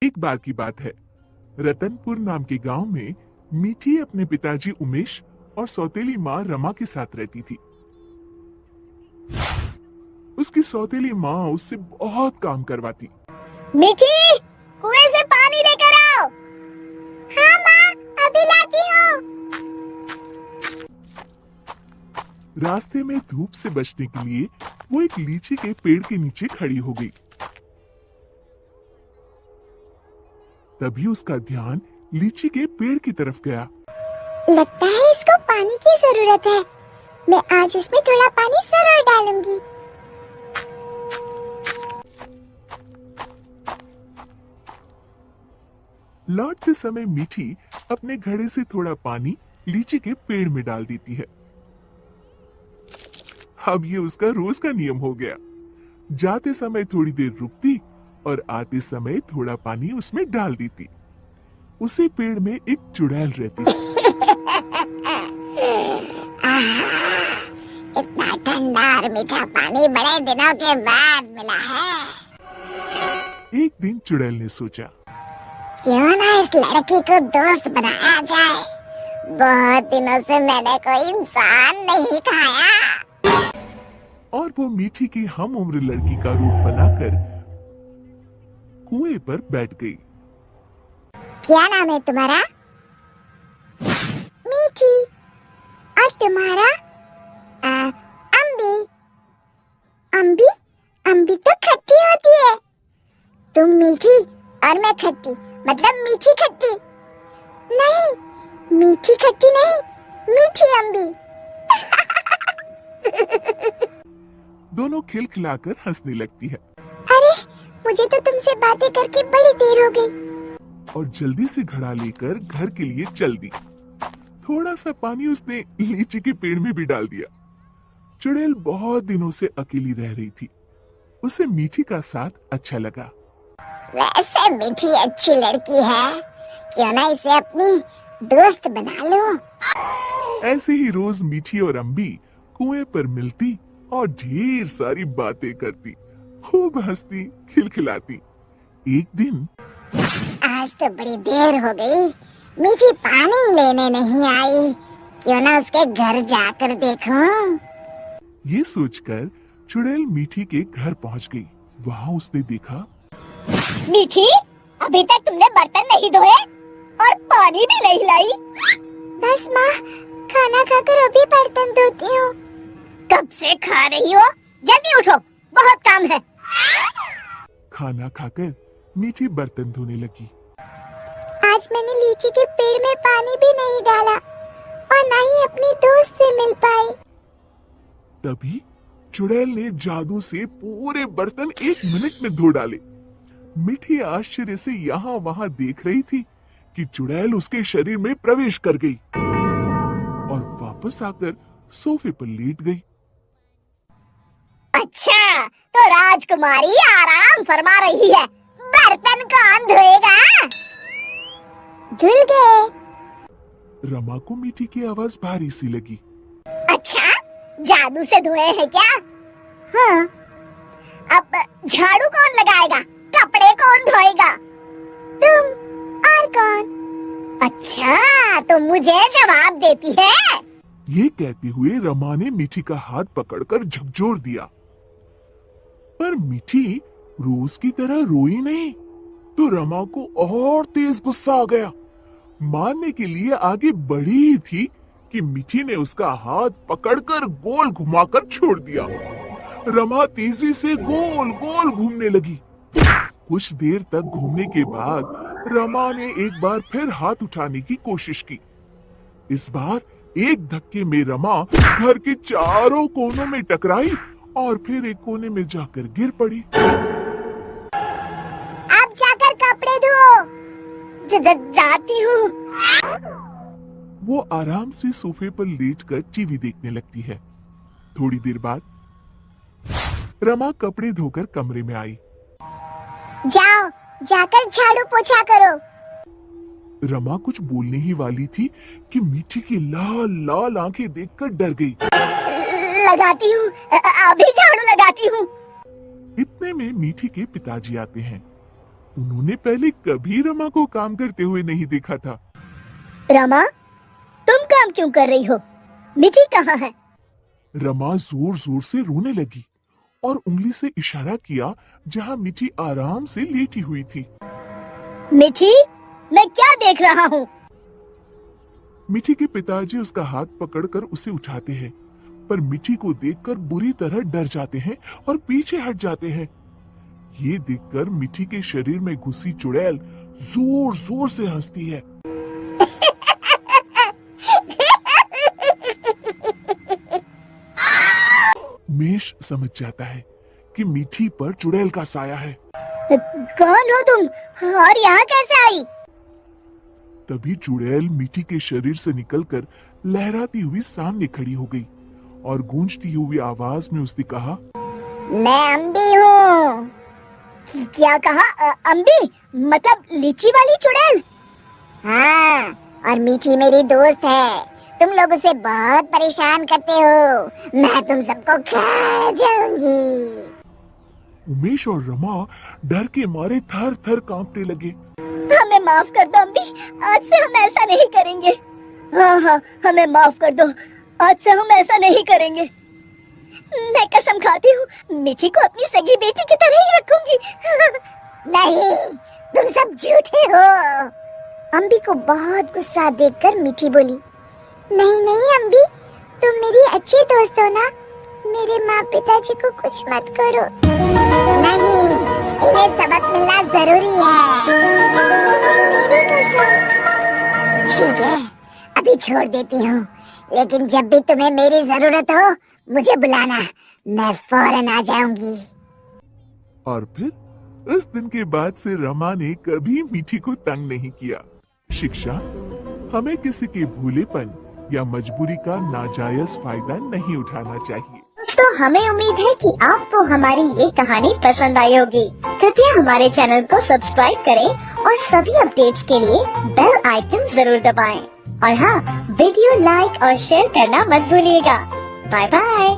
एक बार की बात है, रतनपुर नाम के गांव में मीठी अपने पिताजी उमेश और सौतेली माँ रमा के साथ रहती थी। उसकी सौतेली माँ उससे बहुत काम करवाती। मीठी, कुएं से पानी लेकर आओ। हाँ माँ, अभी लाती हूँ। रास्ते में धूप से बचने के लिए वो एक लीची के पेड़ के नीचे खड़ी हो गई। तभी उसका ध्यान लीची के पेड़ की तरफ गया। लगता है इसको पानी की जरूरत है। मैं आज इसमें थोड़ा पानी जरूर डालूंगी। लौटते समय मीठी अपने घड़े से थोड़ा पानी लीची के पेड़ में डाल देती है। अब ये उसका रोज का नियम हो गया। जाते समय थोड़ी देर रुकती और आते समय थोड़ा पानी उसमें डाल देती। उसे पेड़ में एक चुड़ैल रहती थी। इतना ठंडा और मीठा पानी बड़े दिनों के बाद मिला है। एक दिन चुड़ैल ने सोचा, क्यों ना इस लड़की को दोस्त बनाया जाए। बहुत दिनों से मैंने कोई इंसान नहीं खाया। और वो मीठी की हम उम्र लड़की का रूप बनाकर कुएं पर बैठ गई। क्या नाम है तुम्हारा? मीठी। और तुम्हारा? अम्बी। अम्बी? अम्बी तो खट्टी होती है। तुम मीठी और मैं खट्टी, मतलब मीठी खट्टी। नहीं, मीठी खट्टी नहीं, मीठी अम्बी। दोनों खिलखिलाकर हंसने लगती है। अरे, मुझे तो तुमसे बातें करके बड़ी देर हो गई। और जल्दी से घड़ा लेकर घर के लिए चल दी। थोड़ा सा पानी उसने लीची के पेड़ में भी डाल दिया। चुड़ैल बहुत दिनों से अकेली रह रही थी। उसे मीठी का साथ अच्छा लगा। वैसे मीठी अच्छी लड़की है, क्यों ना इसे अपनी दोस्त बना लूं। ऐसे ही रोज मीठी और अम्बी कुएं पर मिलती और ढेर सारी बातें करती, खूब हंसती, खिलखिलाती। एक दिन, आज तो बड़ी देर हो गई, मीठी पानी लेने नहीं आई। क्यों ना उसके घर जाकर देखूं। ये सोचकर चुड़ैल मीठी के घर पहुंच गई। वहाँ उसने देखा, मीठी, अभी तक तुमने बर्तन नहीं धोए और पानी भी नहीं लाई। बस माँ, खाना खाकर अभी बर्तन धोती हूँ। कब से खा रही हो? जल्दी उठो, बहुत काम है। खाना खाकर मीठी बर्तन धोने लगी। आज मैंने लीची के पेड़ में पानी भी नहीं डाला और न ही अपनी दोस्त से मिल पाई। तभी चुड़ैल ने जादू से पूरे बर्तन 1 मिनट में धो डाले। मीठी आश्चर्य से यहाँ वहाँ देख रही थी कि चुड़ैल उसके शरीर में प्रवेश कर गई और वापस आकर सोफे पर लेट गई। अच्छा, तो राजकुमारी आराम फरमा रही है। बर्तन कौन धोएगा? धुल गए। रमा को मीठी की आवाज भारी सी लगी। अच्छा, जादू से धोए हैं क्या? हाँ। अब झाड़ू कौन लगाएगा? कपड़े कौन धोएगा? तुम। और कौन? अच्छा, तो मुझे जवाब देती है। ये कहते हुए रमा ने मीठी का हाथ पकड़कर झकझोर दिया। पर मीठी रोज की तरह रोई नहीं, तो रमा को और तेज गुस्सा आ गया। मारने के लिए आगे बढ़ी ही थी कि मीठी ने उसका हाथ पकड़कर गोल घुमाकर छोड़ दिया। रमा तेजी से गोल गोल घूमने लगी। कुछ देर तक घूमने के बाद रमा ने एक बार फिर हाथ उठाने की कोशिश की। इस बार एक धक्के में रमा घर के चारों कोनों में टकराई और फिर एक कोने में जाकर गिर पड़ी। अब जाकर कपड़े धो। जाती हूँ। वो आराम से सोफे पर लेटकर टीवी देखने लगती है। थोड़ी देर बाद रमा कपड़े धोकर कमरे में आई। जाओ, जाकर झाड़ू पोछा करो। रमा कुछ बोलने ही वाली थी कि मीठी की लाल लाल आंखें देखकर डर गई। लगाती हूँ, अभी झाड़ू लगाती हूँ। इतने में मीठी के पिताजी आते हैं। उन्होंने पहले कभी रमा को काम करते हुए नहीं देखा था। रमा, तुम काम क्यों कर रही हो? मिठी कहाँ है? रमा जोर जोर से रोने लगी और उंगली से इशारा किया जहां मिठी आराम से लेटी हुई थी। मिठी, मैं क्या देख रहा हूँ? मिठी के पिताजी उसका हाथ पकड़कर उसे उठाते हैं, पर मिठी को देखकर बुरी तरह डर जाते हैं और पीछे हट जाते हैं। ये देखकर मिठी के शरीर में घुसी चुड़ैल जोर जोर से हंसती है। उमेश समझ जाता है कि मिठी पर चुड़ैल का साया है। कौन हो तुम और यहाँ कैसे आई? तभी चुड़ैल मिठी के शरीर से निकलकर लहराती हुई सामने खड़ी हो गई और गूंजती हुई आवाज में उसने कहा, मैं अम्बी हूँ। क्या कहा? अम्बी मतलब लीची वाली चुड़ैल? हाँ, और मीठी मेरी दोस्त है। तुम लोग उसे बहुत परेशान करते हो। मैं तुम सबको खा जाऊंगी। उमेश और रमा डर के मारे थर थर कांपने लगे। हमें माफ कर दो अम्बी, आज से हम ऐसा नहीं करेंगे। हाँ हाँ, हमें माफ कर दो, आज से हम ऐसा नहीं करेंगे। मैं कसम खाती हूँ मिठी को अपनी सगी बेटी की तरह ही रखूंगी। नहीं, तुम सब झूठे हो। अम्बी को बहुत गुस्सा देखकर मिठी बोली, नहीं नहीं अम्बी, तुम मेरी अच्छी दोस्त हो ना। मेरे माँ पिताजी को कुछ मत करो। नहीं, इन्हें सबक मिलना जरूरी है। मेरी कसम। ठीक है, अभी छोड़ देती हूँ, लेकिन जब भी तुम्हें मेरी जरूरत हो मुझे बुलाना, मैं फौरन आ जाऊंगी। और फिर उस दिन के बाद से रमा ने कभी मिठी को तंग नहीं किया। शिक्षा, हमें किसी के भूलेपन या मजबूरी का नाजायज फायदा नहीं उठाना चाहिए। तो हमें उम्मीद है कि आपको हमारी ये कहानी पसंद आई होगी। कृपया हमारे चैनल को सब्सक्राइब करें और सभी अपडेट्स के लिए बेल आइकन जरूर दबाएं। और हाँ, वीडियो लाइक और शेयर करना मत भूलिएगा। Bye bye.